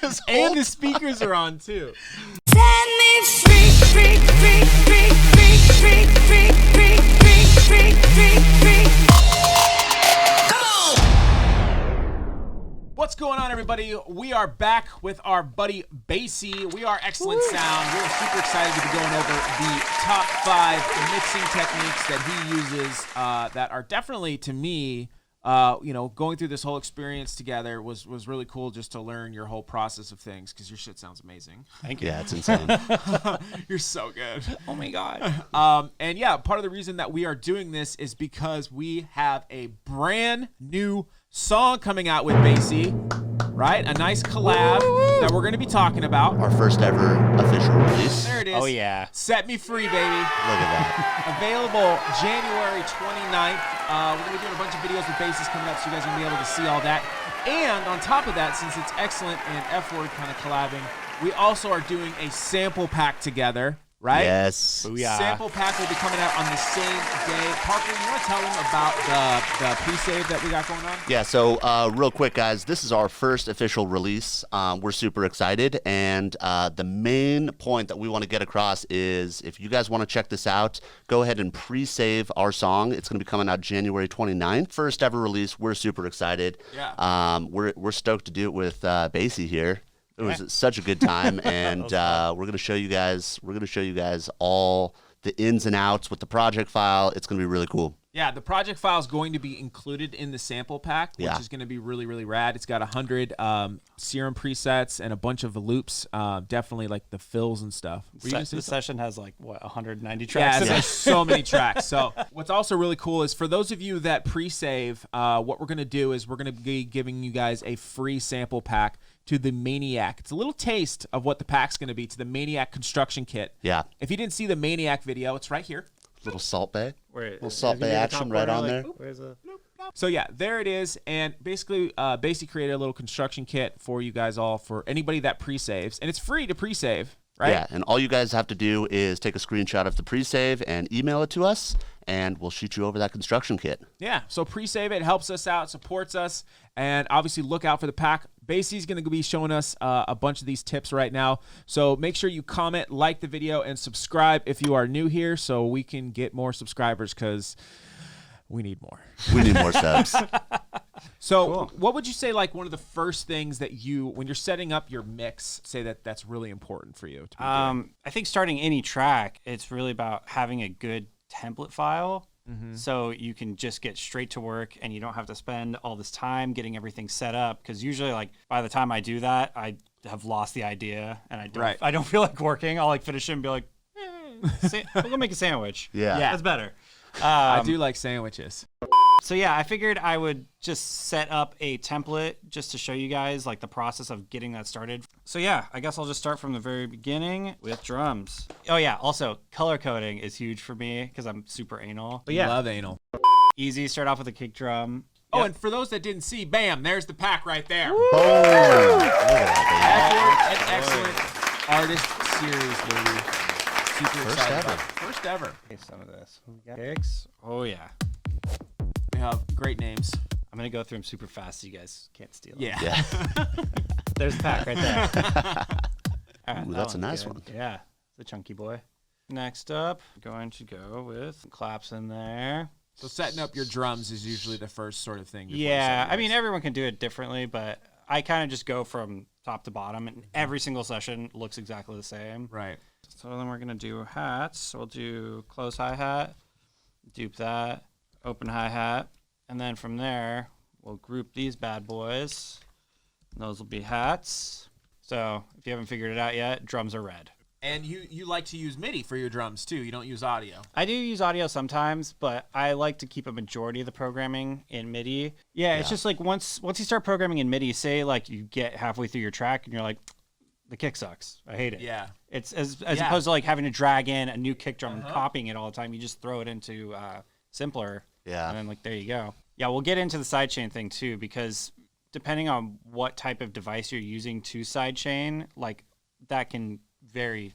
And the speakers are on too. Set me free, free, free, free, free, free, free, free, free, free, free, free. Come on! What's going on, everybody? We are back with our buddy Basie. We are Excellent Sound. We're super excited to be going over the top 5 mixing techniques that he uses that are definitely, to me, going through this whole experience together was really cool just to learn your whole process of things, because your shit sounds amazing. Thank you. Yeah, it's insane. You're so good. Oh my God. And yeah, part of the reason that we are doing this is because we have a brand new song coming out with Basie, right? A nice collab that we're going to be talking about. Our first ever official release. There it is. Oh yeah. Set Me Free, baby. Look at that. Available January 29th. We're going to be doing a bunch of videos with Basies coming up, so you guys are going to be able to see all that. And on top of that, since it's Excellent and F-Word kind of collabing, we also are doing a sample pack together, right? Yes. Booyah. Sample pack will be coming out on the same day. Parker, you want to tell them about the pre-save that we got going on? Yeah, so real quick, guys, this is our first official release. We're super excited, and the main point that we want to get across is if you guys want to check this out, go ahead and pre-save our song. It's going to be coming out January 29th. First ever release. We're super excited. Yeah. We're stoked to do it with Basie here. It was such a good time, and we're gonna show you guys. We're gonna show you guys all the ins and outs with the project file. It's gonna be really cool. Yeah, the project file is going to be included in the sample pack, which is going to be really, really rad. It's got 100 serum presets and a bunch of loops, definitely like the fills and stuff. The session has like, what, 190 tracks? Yeah, there's so many tracks. So what's also really cool is for those of you that pre-save, what we're going to do is we're going to be giving you guys a free sample pack to the Maniac. It's a little taste of what the pack's going to be, to the Maniac construction kit. Yeah. If you didn't see the Maniac video, it's right here. Little Salt Bay. Wait, little Salt Bay action right on there. Where's the... So yeah, there it is. And basically, Basie created a little construction kit for you guys all, for anybody that pre-saves. And it's free to pre-save, right? Yeah, and all you guys have to do is take a screenshot of the pre-save and email it to us, and we'll shoot you over that construction kit. Yeah, so pre-save it, helps us out, supports us, and obviously look out for the pack. Basie's going to be showing us a bunch of these tips right now, so make sure you comment, like the video, and subscribe if you are new here, so we can get more subscribers, because we need more. We need more subs. So Cool. What would you say, like, one of the first things that you, when you're setting up your mix, say that's really important for you to be doing? I think starting any track, it's really about having a good template file. So you can just get straight to work and you don't have to spend all this time getting everything set up, because usually, like, by the time I do that, I have lost the idea and I don't feel like working. I'll like finish it and be like, we'll go make a sandwich. Yeah. That's better. I do like sandwiches. So yeah, I figured I would just set up a template just to show you guys like the process of getting that started. So yeah, I guess I'll just start from the very beginning with drums. Oh yeah, also color coding is huge for me because I'm super anal. But yeah, Love anal. easy. Start off with a kick drum. Oh, Yep. and for those that didn't see, bam, there's the pack right there. Boom. Look at that, F-Word and Excellent Artist Series, baby. Super First excited ever. about it. First ever. Okay, some of this. We got kicks. Oh yeah. We have great names. I'm gonna go through them super fast so you guys can't steal them. Yeah. Yeah. There's the pack right there. All right, Ooh, that that's a one's nice good. one. Yeah, the chunky boy. Next up, going to go with claps in there. So setting up your drums is usually the first sort of thing. before you Yeah, set your I mean, mix. everyone can do it differently, but I kind of just go from top to bottom, and every single session looks exactly the same. Right. So then we're going to do hats. So we'll do close hi-hat, dupe that, open hi-hat, and then from there, we'll group these bad boys. And those will be hats. So if you haven't figured it out yet, drums are red. And you like to use MIDI for your drums, too. You don't use audio. I do use audio sometimes, but I like to keep a majority of the programming in MIDI. Yeah, it's just like once you start programming in MIDI, say like you get halfway through your track and you're like, the kick sucks. I hate it. Yeah. It's as opposed to like having to drag in a new kick drum and copying it all the time. You just throw it into Simpler. Yeah. And then like, there you go. Yeah, we'll get into the sidechain thing too, because depending on what type of device you're using to sidechain, like that can vary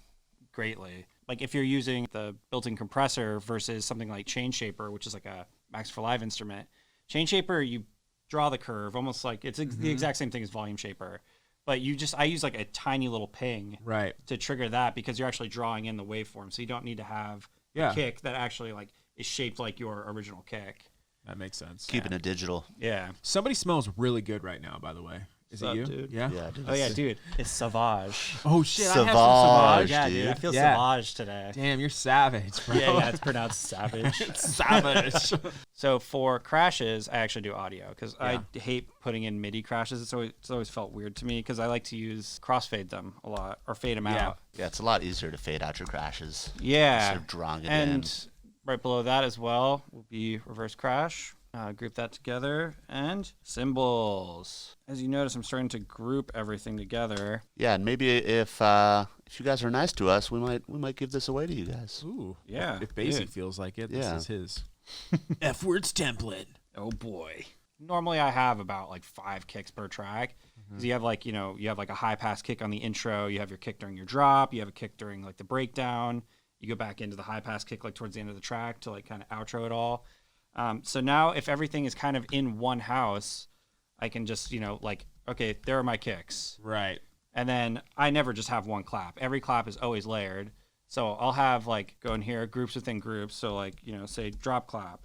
greatly. Like if you're using the built-in compressor versus something like Chainshaper, which is like a Max for Live instrument. Chainshaper, you draw the curve almost like it's the exact same thing as Volume Shaper. But I use like a tiny little ping Right. to trigger that because you're actually drawing in the waveform. So you don't need to have Yeah. a kick that actually like is shaped like your original kick. That makes sense. Keeping it digital. Yeah. Somebody smells really good right now, by the way. Is What's it you? up, dude? Yeah. Yeah, dude. Oh yeah, dude. It's Sauvage. Oh shit! I have some Sauvage. Sauvage. Yeah, dude. dude. I feel Yeah. Sauvage today. Damn, you're savage, bro. Yeah, it's pronounced savage. savage. So for crashes, I actually do audio because Yeah. I hate putting in MIDI crashes. It's always felt weird to me because I like to use crossfade them a lot or fade them Yeah. out. Yeah, it's a lot easier to fade out your crashes. Yeah. Instead of drawing it And in. right below that as well will be reverse crash. Group that together and cymbals. As you notice, I'm starting to group everything together. Yeah, and maybe if you guys are nice to us, we might give this away to you guys. Ooh. Yeah, If Basie dude. feels like it, Yeah. this is his. EPH'WURD'S template. Oh boy. Normally I have about like 5 kicks per track. 'Cause you have like, you have like a high pass kick on the intro, you have your kick during your drop, you have a kick during like the breakdown, you go back into the high pass kick like towards the end of the track to like kind of outro it all. So now if everything is kind of in one house, I can just, like, okay, there are my kicks. Right. And then I never just have one clap. Every clap is always layered. So I'll have like go in here, groups within groups. So like, say drop clap.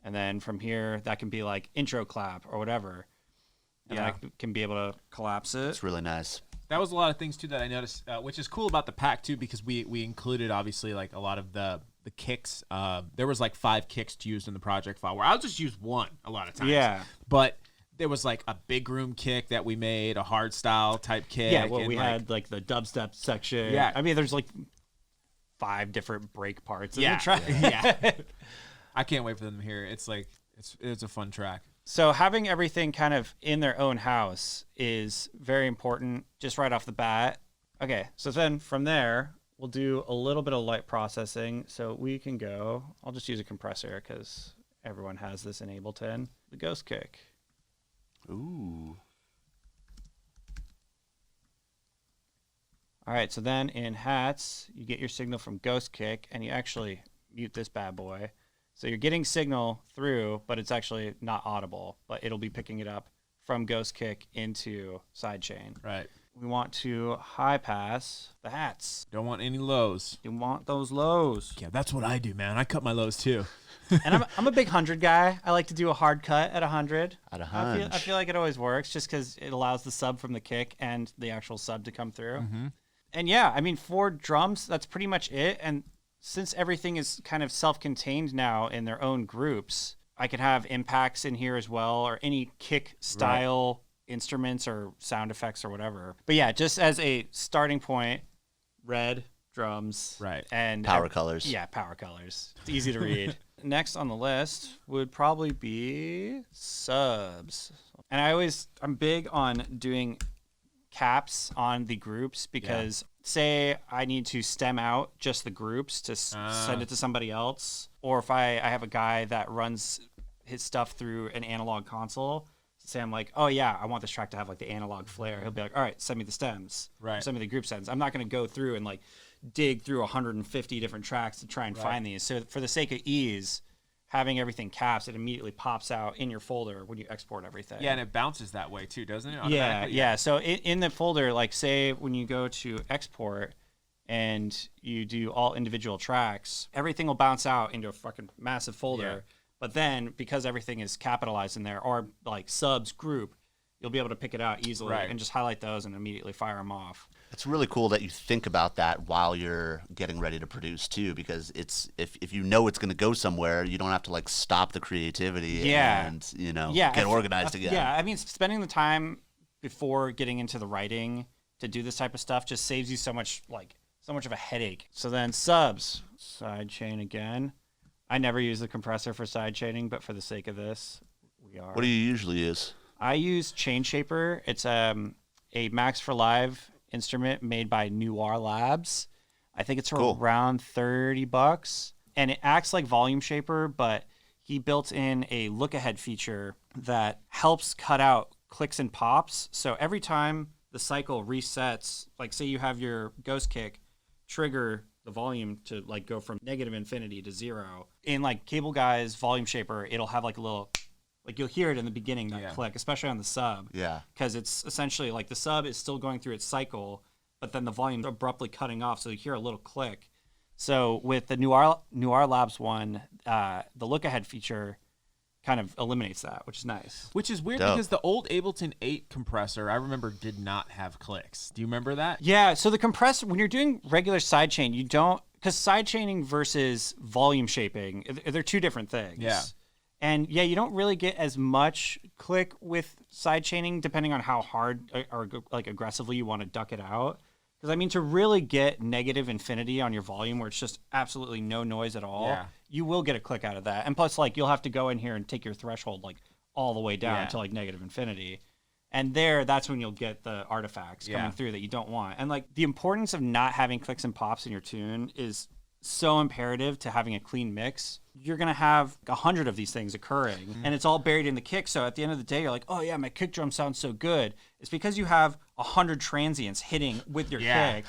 And then from here, that can be like intro clap or whatever. And Yeah. I can be able to collapse it. It's really nice. That was a lot of things too that I noticed, which is cool about the pack too, because we included obviously like a lot of the kicks. There was like 5 kicks used in the project file where I'll just use one a lot of times. Yeah. But there was like a big room kick that we made, a hard style type kick. Yeah, well, and, we like, had like the dubstep section. Yeah. I mean, there's like 5 different break parts in yeah, the track. yeah. I can't wait for them to hear it. It's like it's a fun track. So having everything kind of in their own house is very important just right off the bat. Okay, so then from there, we'll do a little bit of light processing. So we can go, I'll just use a compressor because everyone has this in Ableton. The ghost kick. Ooh. All right, so then in hats, you get your signal from ghost kick and you actually mute this bad boy. So you're getting signal through, but it's actually not audible, but it'll be picking it up from ghost kick into sidechain. Right. We want to high pass the hats. Don't want any lows. You want those lows. Yeah, that's what I do, man. I cut my lows too. And I'm a big 100 guy. I like to do a hard cut at 100. At a I hunch. feel like it always works just because it allows the sub from the kick and the actual sub to come through. Mm-hmm. And yeah, I mean, for drums, that's pretty much it. And since everything is kind of self-contained now in their own groups, I could have impacts in here as well, or any kick style instruments or sound effects or whatever. But yeah, just as a starting point, red drums, Right. and Power colors. Yeah, power colors. It's easy to read. Next on the list would probably be subs, and I'm big on doing caps on the groups because say I need to stem out just the groups to send it to somebody else, or if I have a guy that runs his stuff through an analog console, say I'm like, oh yeah, I want this track to have like the analog flair. He'll be like, all right, send me the stems, Right. or send me the group stems. I'm not going to go through and like dig through 150 different tracks to try and find these. So for the sake of ease, having everything caps, it immediately pops out in your folder when you export everything. Yeah, and it bounces that way too, doesn't it? Yeah, Automatically? yeah. So in the folder, like say when you go to export and you do all individual tracks, everything will bounce out into a fucking massive folder. Yeah. But then because everything is capitalized in there, or like subs group, you'll be able to pick it out easily Right. and just highlight those and immediately fire them off. It's really cool that you think about that while you're getting ready to produce too, because it's if you know it's going to go somewhere, you don't have to like stop the creativity Yeah. and I get organized again. Yeah, I mean, spending the time before getting into the writing to do this type of stuff just saves you so much of a headache. So then subs, sidechain again. I never use the compressor for sidechaining, but for the sake of this, we are. What do you usually use? I use Chain Shaper. It's a Max for Live instrument made by Noir Labs. I think it's Cool. around $30, and it acts like Volume Shaper, but he built in a look ahead feature that helps cut out clicks and pops. So every time the cycle resets, like say you have your ghost kick trigger the volume to like go from negative infinity to 0. In like Cable Guy's Volume Shaper, it'll have like a little Like you'll hear it in the beginning, that click, especially on the sub. Yeah. Because it's essentially like the sub is still going through its cycle, but then the volume's abruptly cutting off, so you hear a little click. So with the Noir Labs one, the look ahead feature kind of eliminates that, which is nice. Which is weird because the old Ableton 8 compressor, I remember, did not have clicks. Do you remember that? Yeah, so the compressor, when you're doing regular sidechain, you don't, because sidechaining versus volume shaping, they're two different things. Yeah. And yeah, you don't really get as much click with sidechaining depending on how hard or like aggressively you want to duck it out. Because I mean, to really get negative infinity on your volume where it's just absolutely no noise at all, you will get a click out of that. And plus, like, you'll have to go in here and take your threshold like all the way down to like negative infinity. And that's when you'll get the artifacts coming through that you don't want. And like the importance of not having clicks and pops in your tune is so imperative to having a clean mix. You're going to have 100 of these things occurring and it's all buried in the kick. So at the end of the day, you're like, oh yeah, my kick drum sounds so good. It's because you have 100 transients hitting with your kick.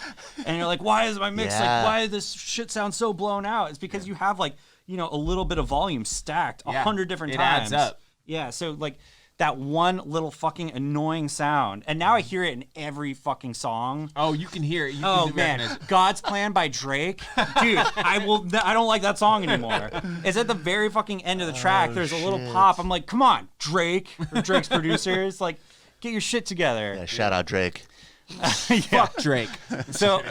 And you're like, why is my mix like, why does this shit sound so blown out? It's because you have like, you know, a little bit of volume stacked 100 different times. It adds up. Yeah. So like that one little fucking annoying sound. And now I hear it in every fucking song. Oh, you can hear it. Man, God's Plan by Drake. Dude, I don't like that song anymore. It's at the very fucking end of the track. There's a little pop. I'm like, come on, Drake, or Drake's producers, like, get your shit together. Yeah, shout out Drake. Fuck Drake. So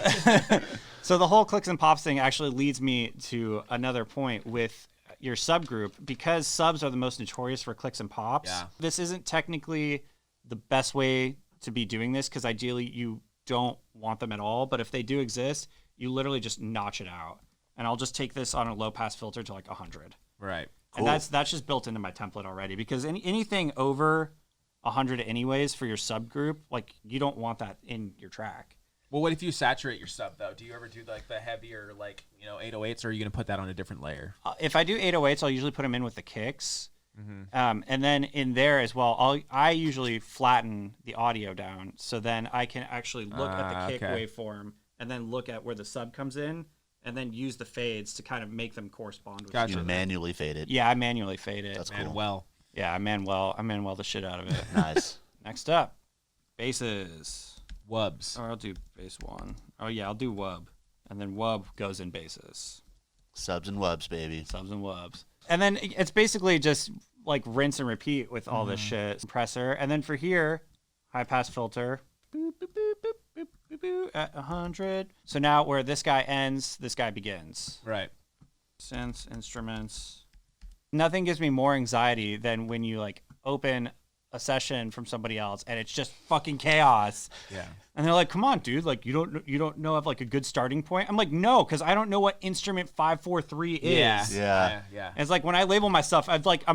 so the whole clicks and pops thing actually leads me to another point with your subgroup, because subs are the most notorious for clicks and pops. This isn't technically the best way to be doing this, because ideally you don't want them at all, but if they do exist, you literally just notch it out. And I'll just take this on a low pass filter to like 100. Right. Cool. And that's just built into my template already, because anything over 100 anyways for your subgroup, like you don't want that in your track. Well, what if you saturate your sub, though? Do you ever do, like, the heavier, like, 808s, or are you going to put that on a different layer? If I do 808s, I'll usually put them in with the kicks. And then in there as well, I usually flatten the audio down, so then I can actually look at the kick waveform and then look at where the sub comes in, and then use the fades to kind of make them correspond with each other. You manually fade it. Yeah, I manually fade it. That's cool. Manuel. Yeah, I Manuel the shit out of it. Nice. Next up, basses. Wubs. Or I'll do bass one. Oh yeah, I'll do wub. And then wub goes in basses. Subs and wubs, baby. Subs and wubs. And then it's basically just like rinse and repeat with all this shit. Compressor. And then for here, high pass filter. Boop, boop, boop, boop, boop, boop, boop, at 100. So now where this guy ends, this guy begins. Right. Synths, instruments. Nothing gives me more anxiety than when you like open a session from somebody else and it's just fucking chaos. Yeah. And they're like, come on, dude, like you don't know of like a good starting point. I'm like, no, because I don't know what instrument 543 is. Yeah. And it's like when I label my stuff, I'm like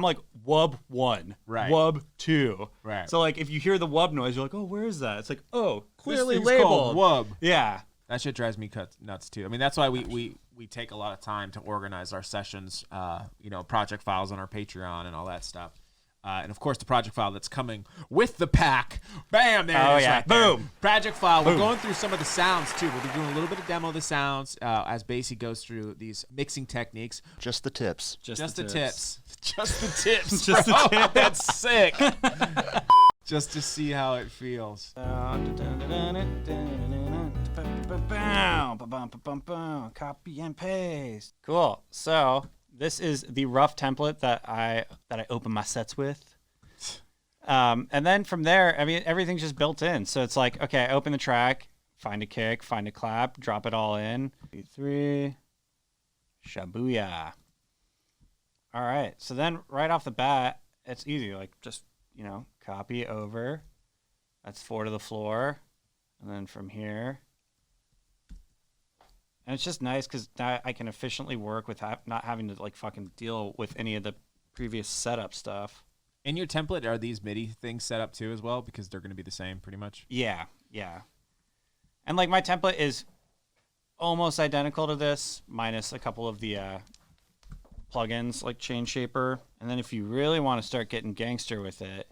wub 1, right, wub 2. Right. So like if you hear the wub noise, you're like, oh, where is that? It's like, oh, clearly this thing's labeled. called wub. Yeah. That shit drives me nuts too. I mean, that's why we take a lot of time to organize our sessions, project files on our Patreon and all that stuff. And of course, the project file that's coming with the pack. Bam! There it is. Yeah. Right there. Boom! Project file. Boom. We're going through some of the sounds too. We'll be doing a little bit of demo of the sounds as Basie goes through these mixing techniques. Just the tips. Just the tips. Just the tips. Just the bro. tips. That's sick. Just to see how it feels. Copy and paste. Cool. So this is the rough template that I open my sets with. And then from there, I mean, everything's just built in. So it's like, okay, I open the track, find a kick, find a clap, drop it all in. 3, shabuya. All right. So then right off the bat, it's easy. Like just, copy over. That's 4 to the floor. And then from here. And it's just nice because now I can efficiently work with not having to like fucking deal with any of the previous setup stuff. In your template, are these MIDI things set up too as well? Because they're going to be the same pretty much. Yeah. And like my template is almost identical to this, minus a couple of the plugins like Chain Shaper. And then if you really want to start getting gangster with it,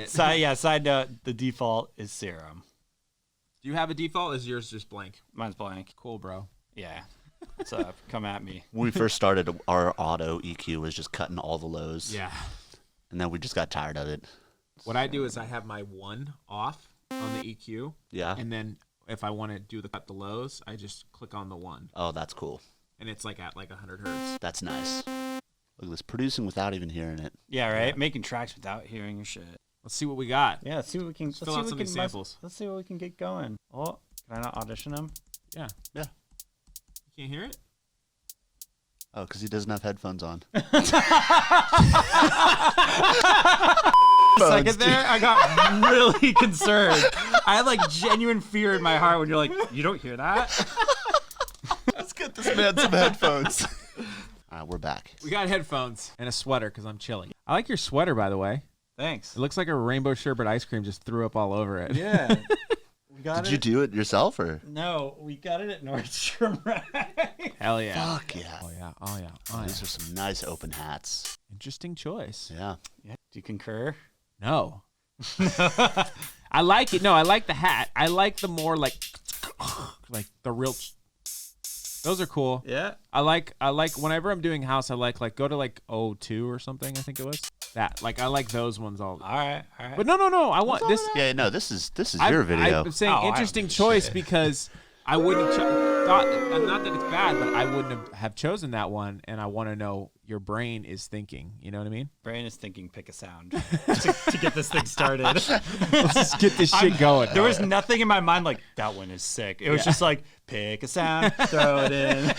side note, the default is Serum. Do you have a default? Is yours just blank? Mine's blank. Cool, bro. Yeah. What's up? Come at me. When we first started, our auto EQ was just cutting all the lows. Yeah. And then we just got tired of it. What I do is I have my 1 off on the EQ. Yeah. And then if I want to do the cut the lows, I just click on the 1. Oh, that's cool. And it's like at like 100 hertz. That's nice. Look at this, producing without even hearing it. Yeah, right? Making tracks without hearing your shit. Let's see what we got. Yeah, let's see what we can. fill out some of these samples. Let's see what we can get going. Oh, can I not audition him? Yeah. Yeah. You can't hear it? Oh, because he doesn't have headphones on. Second there, I got really concerned. I had like genuine fear in my heart when you're like, you don't hear that? Let's get this man some headphones. All right, we're back. We got headphones and a sweater because I'm chilling. I like your sweater, by the way. Thanks. It looks like a rainbow sherbet ice cream just threw up all over it. Yeah. We got Did you do it yourself or? No, we got it at Nordstrom Rack. Hell yeah. Fuck yeah. Oh yeah. Oh yeah. Oh These yeah. are some nice open hats. Interesting choice. Yeah. Yeah. Do you concur? No. I like it. No, I like the hat. I like the more like the real. Those are cool. Yeah. I like whenever I'm doing house, I like go to like 02 or something. I think it was that. Like I like those ones all. All right. But no. I want this. Yeah, no, this is your video. I'm saying Oh, I don't interesting give a choice shit. because I wouldn't have thought. Not that it's bad, but I wouldn't have chosen that one. And I want to know your brain is thinking. You know what I mean? Brain is thinking pick a sound to get this thing started. Let's just get this shit going. There was nothing in my mind like, that one is sick. It was just like, pick a sound, throw it in.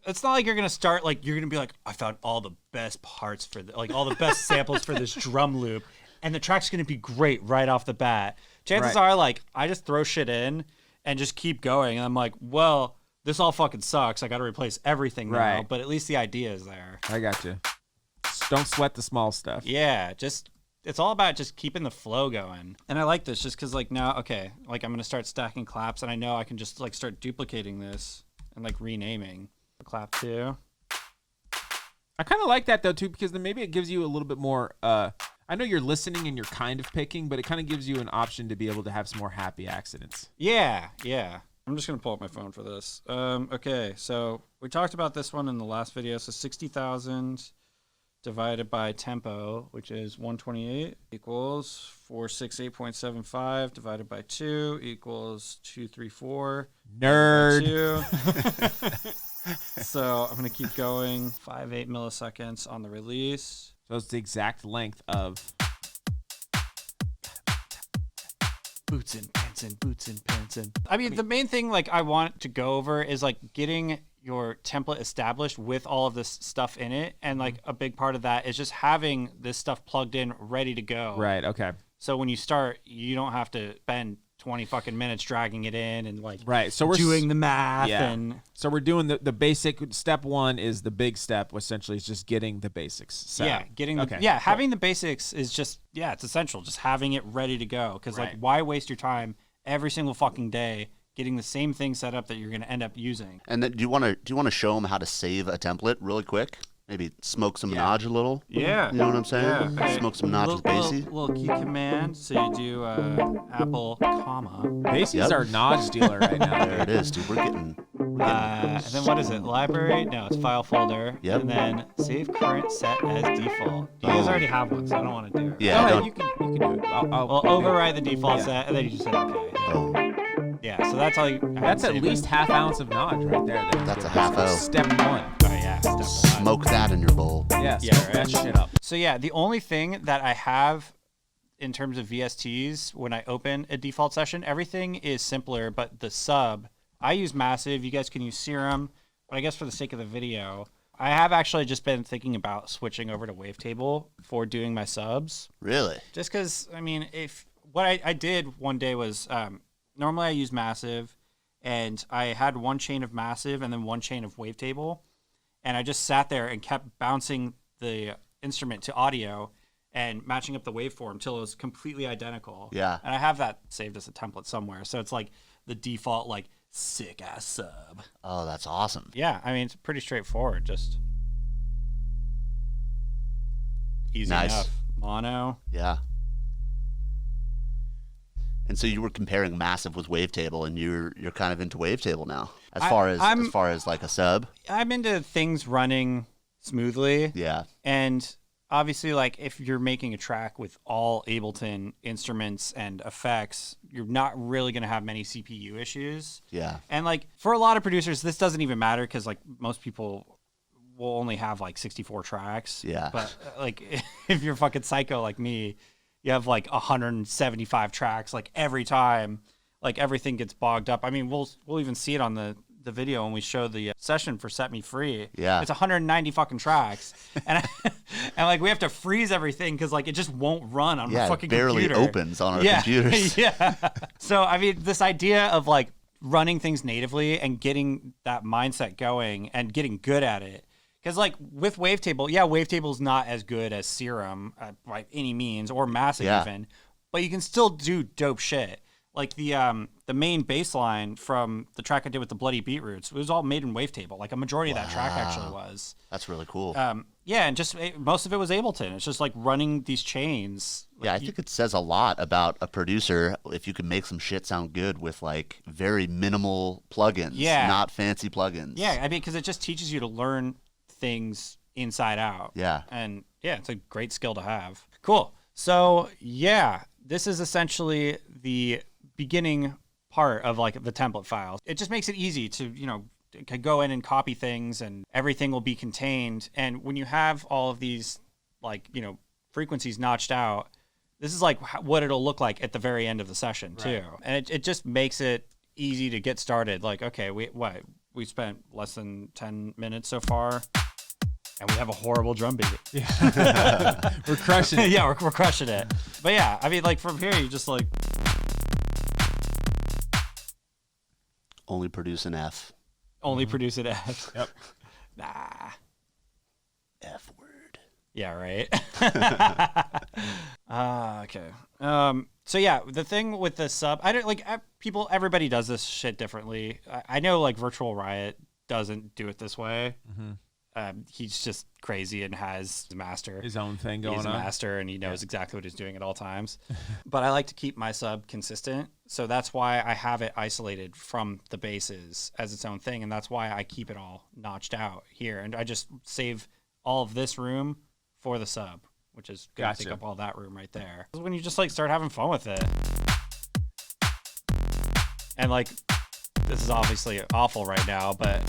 It's not like you're going to start, like, you're going to be like, I found all the best parts for, like, all the best samples for this drum loop. And the track's going to be great right off the bat. Chances Right. are, like, I just throw shit in and just keep going. And I'm like, well, this all fucking sucks. I got to replace everything now. Right. But at least the idea is there. I got you. Don't sweat the small stuff. Yeah, just it's all about just keeping the flow going. And I like this just because like now, okay, like I'm gonna start stacking claps, and I know I can just like start duplicating this and like renaming clap 2. I kind of like that though too because then maybe it gives you a little bit more. I know you're listening and you're kind of picking, but it kind of gives you an option to be able to have some more happy accidents. Yeah. I'm just gonna pull up my phone for this. Okay, so we talked about this one in the last video. So 60,000 divided by tempo, which is 128, equals 468.75 divided by 2 equals 234. Nerd. 2. So I'm gonna keep going. 5.8 milliseconds on the release. So it's the exact length of. Boots and pants and boots and pants and. I mean, the main thing like I want to go over is like getting your template established with all of this stuff in it, and like a big part of that is just having this stuff plugged in, ready to go. Right. Okay. So when you start, you don't have to spend 20 fucking minutes dragging it in and like Right. So we're doing the math Yeah. and. So we're doing the basic step 1 is the big step, essentially is just getting the basics set Yeah, up. getting Okay, yeah, cool. having the basics is just it's essential. Just having it ready to go, because like Right. why waste your time every single fucking day getting the same thing set up that you're going to end up using? And then do you want to show them how to save a template really quick? Maybe smoke some Knodge a little. Yeah. You know what I'm saying? Yeah. Smoke some Knodge with Basie. Little key command. So you do Apple, comma. Basie's Yep. our Knodge dealer right now. There it is, dude. We're getting And then what is it? Library? No, it's file folder. Yep. And then save current set as default. You guys already have one, so I don't want to do it. Yeah, Go don't- ahead, you can do it. I'll Well, override the default Yeah. set, and then you just hit OK. Boom. Yeah, so that's all you. That's at save least it. half ounce of Knodge right there. that you That's get. a half O. Step 1. Oh, yeah, step 1. Smoke that in your bowl. Yeah, Yeah, smoke that right. shit up. So yeah, the only thing that I have in terms of VSTs when I open a default session, everything is simpler, but the sub, I use Massive. You guys can use Serum, but I guess for the sake of the video, I have actually just been thinking about switching over to Wavetable for doing my subs. Really? Just because, I mean, if what I did one day was normally I use Massive, and I had one chain of Massive and then one chain of Wavetable, and I just sat there and kept bouncing the instrument to audio and matching up the waveform until it was completely identical. Yeah. And I have that saved as a template somewhere, so it's like the default like sick ass sub. Oh, that's awesome. Yeah, I mean it's pretty straightforward, just easy Nice. enough. Mono. Yeah. And so you were comparing Massive with Wavetable, and you're kind of into Wavetable now, as I'm- far as like a sub. I'm into things running smoothly. Yeah. And obviously, like, if you're making a track with all Ableton instruments and effects, you're not really going to have many CPU issues. Yeah. And, like, for a lot of producers, this doesn't even matter because, like, most people will only have, like, 64 tracks. Yeah. But, like, if you're fucking psycho like me, you have, like, 175 tracks, like, every time. Like, everything gets bogged up. I mean, we'll even see it on the video when we show the session for Set Me Free. Yeah. It's 190 fucking tracks. And and like we have to freeze everything because like it just won't run on my fucking barely computer. opens on our computers. Yeah. So I mean this idea of like running things natively and getting that mindset going and getting good at it. Because like with Wavetable, Wavetable is not as good as Serum by any means or Massive even, but you can still do dope shit. Like the main bass line from the track I did with the Bloody Beetroots, it was all made in Wavetable. Like a majority of that track actually was. That's really cool. And just most of it was Ableton. It's just like running these chains. Yeah, I think it says a lot about a producer if you can make some shit sound good with like very minimal plugins, not fancy plugins. Yeah, I mean, because it just teaches you to learn things inside out. Yeah. And yeah, it's a great skill to have. Cool. So yeah, this is essentially the beginning part of like the template files. It just makes it easy to, can go in and copy things and everything will be contained. And when you have all of these like, frequencies notched out, this is like what it'll look like at the very end of the session too. And it just makes it easy to get started. Like, okay, we spent less than 10 minutes so far and we have a horrible drum beat. Yeah. We're crushing it. Yeah, we're crushing it. But yeah, I mean, like from here, you just like Only produce an F. only produce an F. Yep. Nah. F word. Yeah, right. Okay. So yeah, the thing with the sub, I don't like people. Everybody does this shit differently. I know like Virtual Riot doesn't do it this way. He's just crazy and has his master, His own thing going he's a on. master, and he knows exactly what he's doing at all times. But I like to keep my sub consistent, so that's why I have it isolated from the basses as its own thing, and that's why I keep it all notched out here, and I just save all of this room for the sub, which is gonna take up all that room right there. When you just like start having fun with it, and like this is obviously awful right now, but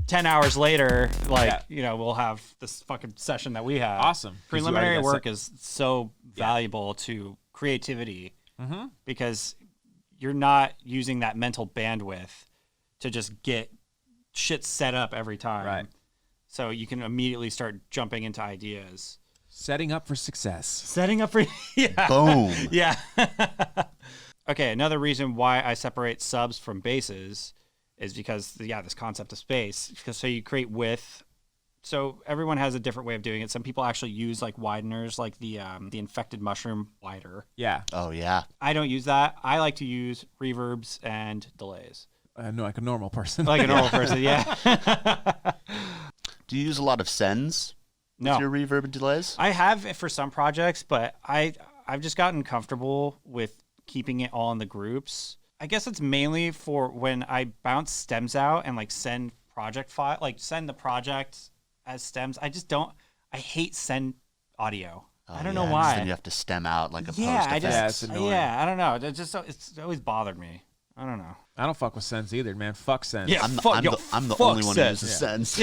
10 hours later, we'll have this fucking session that we have. Awesome. Preliminary work is so valuable to creativity because you're not using that mental bandwidth to just get shit set up every time. Right. So you can immediately start jumping into ideas. Setting up for success. Setting up for Boom. Yeah. Okay, another reason why I separate subs from basses is because this concept of space. Because so you create width. So everyone has a different way of doing it. Some people actually use like wideners, like the infected mushroom wider. Yeah. Oh yeah. I don't use that. I like to use reverbs and delays. No, like a normal person. Like a normal person, yeah. Do you use a lot of sends with your reverb and delays? I have it for some projects, but I've just gotten comfortable with keeping it all in the groups. I guess it's mainly for when I bounce stems out and like send project file, like send the project as stems. I hate send audio. I don't know why. Then you have to stem out like a post I effect. just, I don't know. It's always bothered me. I don't know. I don't fuck with sends either, man. Fuck sends. Yeah, I'm the only one who uses sends.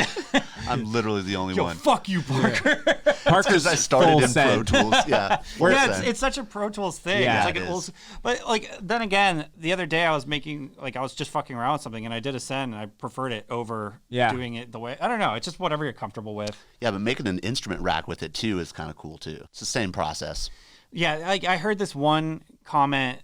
I'm literally the only one. Fuck you, Parker. Parker's I started in send. Pro Tools. Yeah. It's such a Pro Tools thing. Yeah, it's like it an is. old, but like then again, the other day I was just fucking around with something and I did a send and I preferred it over doing it the way, I don't know. It's just whatever you're comfortable with. Yeah, but making an instrument rack with it too is kind of cool too. It's the same process. Yeah, I heard this one comment,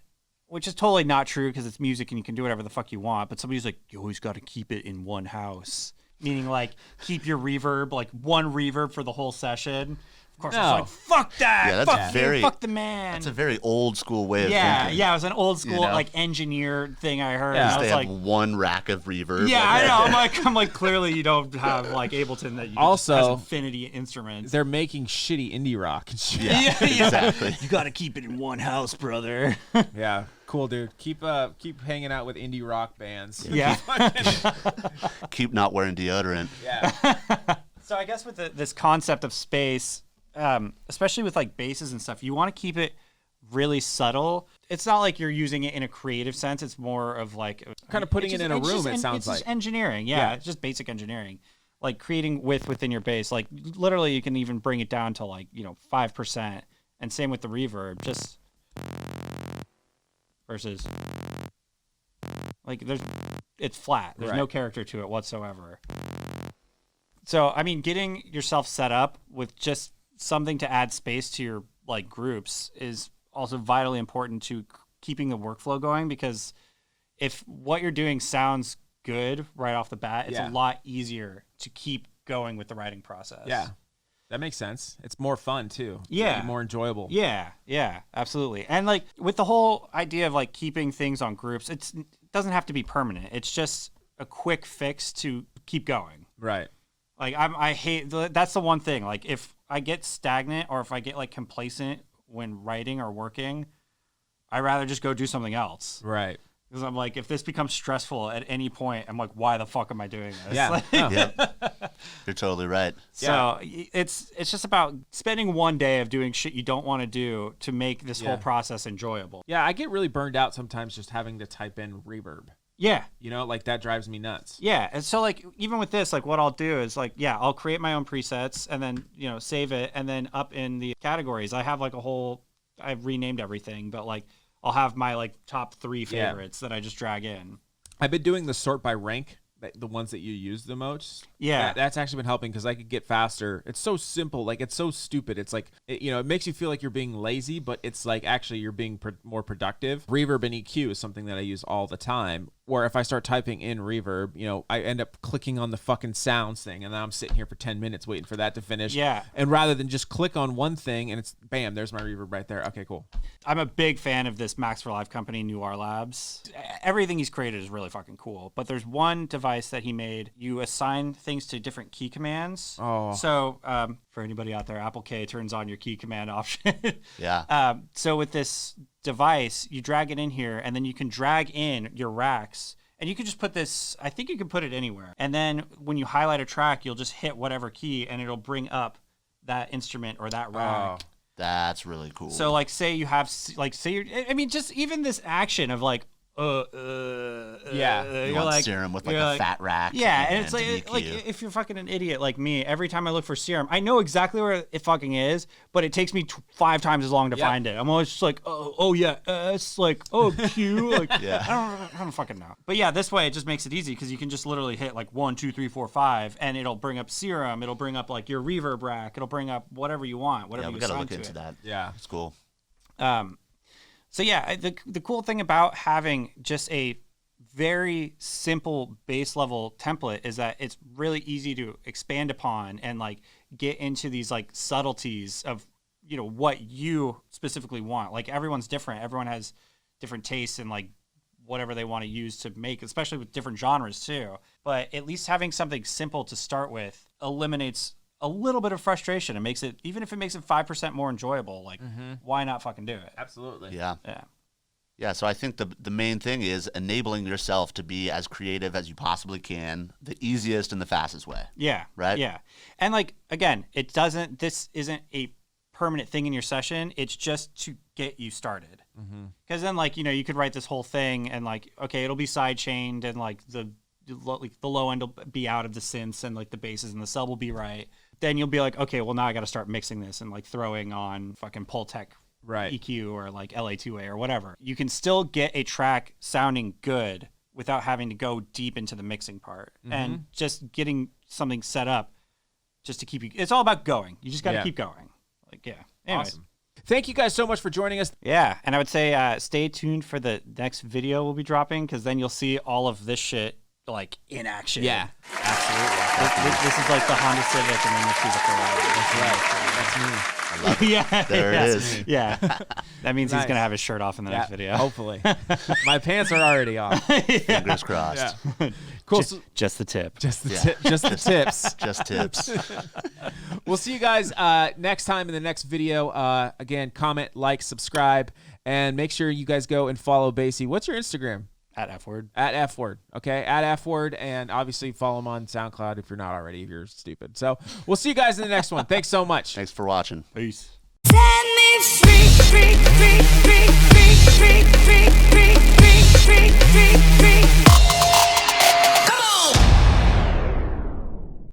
which is totally not true because it's music and you can do whatever the fuck you want. But somebody's like, you always got to keep it in one house. Meaning like keep your reverb, like one reverb for the whole session. Of course, No. I was like, fuck that. Yeah, that's fuck very- you, fuck the man. It's a very old school way of yeah, thinking. yeah, it was an old school know? like engineer thing I heard. Yeah. And I They was have like, one rack of reverb. yeah, like, I know. I'm like, clearly you don't have like Ableton that you Also, has infinity instruments. They're making shitty indie rock and shit. Yeah, exactly. You got to keep it in one house, brother. Yeah, cool, dude. Keep hanging out with indie rock bands. Yeah. Keep not wearing deodorant. Yeah. So I guess with this concept of space, especially with like basses and stuff, you want to keep it really subtle. It's not like you're using it in a creative sense. It's more of like Kind of putting it's it in just- a it's room, just it sounds it's just like. engineering. Yeah. Yeah, it's just basic engineering. Like creating width within your bass. Like literally, you can even bring it down to like 5%. And same with the reverb, just versus like it's flat. There's no Right. character to it whatsoever. So, I mean, getting yourself set up with just something to add space to your like groups is also vitally important to keeping the workflow going, because if what you're doing sounds good right off the bat, it's Yeah. a lot easier to keep going with the writing process. Yeah. That makes sense. It's more fun too. Yeah. It'd be more enjoyable. Yeah, absolutely. And like with the whole idea of like keeping things on groups, it doesn't have to be permanent. It's just a quick fix to keep going. Right. Like I hate that's the one thing. Like if I get stagnant or if I get like complacent when writing or working, I'd rather just go do something else. Right. Because I'm like, if this becomes stressful at any point, I'm like, why the fuck am I doing this? Yeah. Like, Oh. Yep. You're totally right. so it's just about spending one day of doing shit you don't want to do to make this Yeah. whole process enjoyable. Yeah, I get really burned out sometimes just having to type in reverb. Yeah. Like that drives me nuts. Yeah, and so like even with this, like what I'll do is like, yeah, I'll create my own presets and then save it, and then up in the categories, I have like I've renamed everything, but like I'll have my like top 3 favorites that I just drag in. I've been doing the sort by rank, the ones that you use the most. Yeah. That's actually been helping because I could get faster. It's so simple. Like, it's so stupid. It's like, it makes you feel like you're being lazy, but it's like actually you're being more productive. Reverb and EQ is something that I use all the time. Where if I start typing in reverb, I end up clicking on the fucking sounds thing, and then I'm sitting here for 10 minutes waiting for that to finish. Yeah. And rather than just click on one thing and it's bam, there's my reverb right there. Okay, cool. I'm a big fan of this Max for Live company, Noir Labs. Everything he's created is really fucking cool. But there's one device that he made. You assign things to different key commands. Oh. So for anybody out there, Apple K turns on your key command option. Yeah. So with this device, you drag it in here, and then you can drag in your racks. And you can just put this, I think you can put it anywhere. And then when you highlight a track, you'll just hit whatever key, and it'll bring up that instrument or that rack. That's really cool. So like, say you have just even this action of like, Yeah. you you're want like, serum with like you're a fat rack. yeah, and it's like EQ. if you're fucking an idiot like me, every time I look for serum, I know exactly where it fucking is, but it takes me 5 times as long to find it. I'm always just like, oh yeah, it's like, oh Q, like Yeah. I don't fucking know. But yeah, this way it just makes it easy because you can just literally hit like 1, 2, 3, 4, 5, and it'll bring up serum, it'll bring up like your reverb rack, it'll bring up whatever you want, whatever Yeah, we you gotta assign look to into it. that. Yeah. It's cool. So yeah, the cool thing about having just a very simple base level template is that it's really easy to expand upon and like get into these like subtleties of what you specifically want. Like everyone's different. Everyone has different tastes and like whatever they want to use to make, especially with different genres too. But at least having something simple to start with eliminates a little bit of frustration and makes it, even if it makes it 5% more enjoyable, like why not fucking do it? Absolutely. Yeah. Yeah. Yeah, so I think the main thing is enabling yourself to be as creative as you possibly can, the easiest and the fastest way. Yeah. Right? Yeah. And like, again, this isn't a permanent thing in your session. It's just to get you started. Because then like, you could write this whole thing and like, okay, it'll be side chained and like the low end will be out of the synths and like the basses and the sub will be right. Then you'll be like, okay, well now I got to start mixing this and like throwing on fucking Pultec EQ or like LA2A or whatever. You can still get a track sounding good without having to go deep into the mixing part and just getting something set up just to keep you. It's all about going. You just got to keep going. Like, yeah. Anyways. Awesome. Thank you guys so much for joining us. Yeah. And I would say stay tuned for the next video we'll be dropping because then you'll see all of this shit like in action. Yeah. Absolutely. This is like the Honda Civic, and then you see the Ferrari. That's right. That's me. I love it. Yeah, There yeah. it is. Yeah, that means Nice. he's gonna have his shirt off in the next Yeah, video. hopefully. My pants are already off. Fingers crossed. Yeah. Cool. So, Just the tip. just the Yeah. just the tips. Just tips. We'll see you guys next time in the next video. Again, comment, like, subscribe, and make sure you guys go and follow Basie. What's your Instagram? At F-word. At F-word. Okay, at F-word, and obviously follow him on SoundCloud if you're not already, if you're stupid. So we'll see you guys in the next one. Thanks so much. Thanks for watching. Peace. Say